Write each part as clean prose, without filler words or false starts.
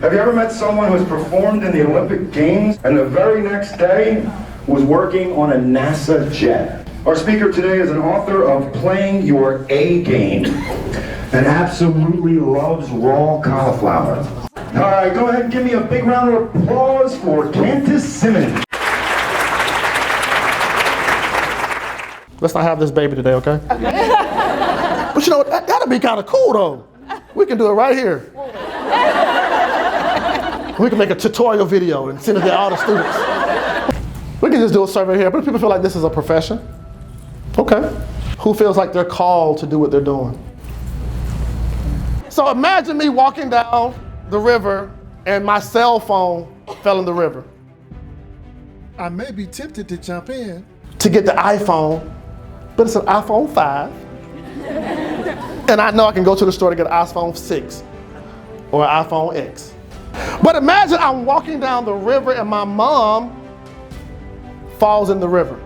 Have you ever met someone who has performed in the Olympic Games and the very next day was working on a NASA jet? Our speaker today is an author of Playing Your A Game and absolutely loves raw cauliflower. All right, go ahead and give me a big round of applause for Kantis Simmons. Let's not have this baby today, okay? But you know, that'd be kind of cool though. We can do it right here. We can make a tutorial video and send it to all the students. We can just do a survey here, but if people feel like this is a profession, okay. Who feels like they're called to do what they're doing? So imagine me walking down the river and my cell phone fell in the river. I may be tempted to jump in. To get the iPhone, but it's an iPhone 5. And I know I can go to the store to get an iPhone 6 or an iPhone X. But imagine I'm walking down the river and my mom falls in the river.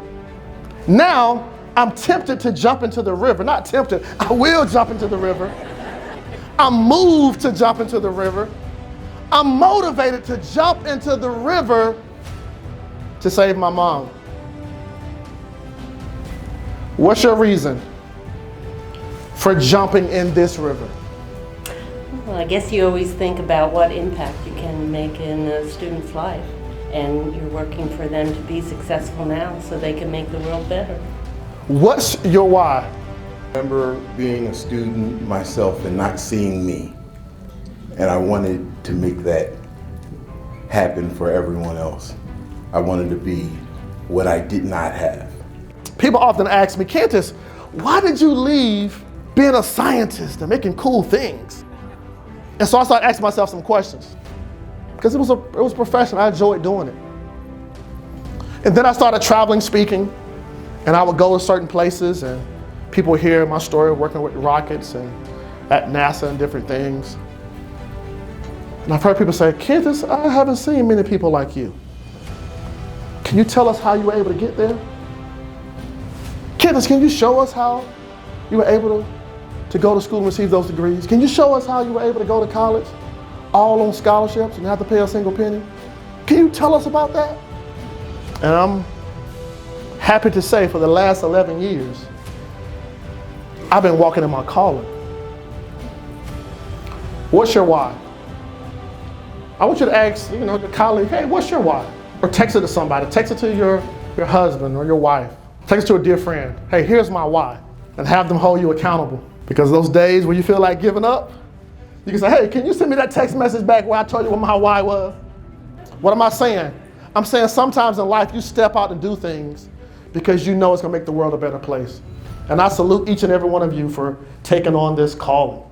Now, I'm tempted to jump into the river. Not tempted, I will jump into the river. I'm moved to jump into the river. I'm motivated to jump into the river to save my mom. What's your reason for jumping in this river? Well, I guess you always think about what impact you can make in a student's life, and you're working for them to be successful now so they can make the world better. What's your why? I remember being a student myself and not seeing me, and I wanted to make that happen for everyone else. I wanted to be what I did not have. People often ask me, Kantis, why did you leave being a scientist and making cool things? And so I started asking myself some questions. Because it was professional, I enjoyed doing it. And then I started traveling, speaking, and I would go to certain places and people would hear my story working with rockets and at NASA and different things. And I've heard people say, Kantis, I haven't seen many people like you. Can you tell us how you were able to get there? Kantis, can you show us how you were able to go to school and receive those degrees? Can you show us how you were able to go to college all on scholarships and not have to pay a single penny? Can you tell us about that? And I'm happy to say for the last 11 years, I've been walking in my calling. What's your why? I want you to ask, your colleague, hey, what's your why? Or text it to somebody. Text it to your husband or your wife. Text it to a dear friend. Hey, here's my why. And have them hold you accountable. Because those days where you feel like giving up, you can say, hey, can you send me that text message back where I told you what my why was? What am I saying? I'm saying sometimes in life you step out and do things because you know it's gonna make the world a better place. And I salute each and every one of you for taking on this calling.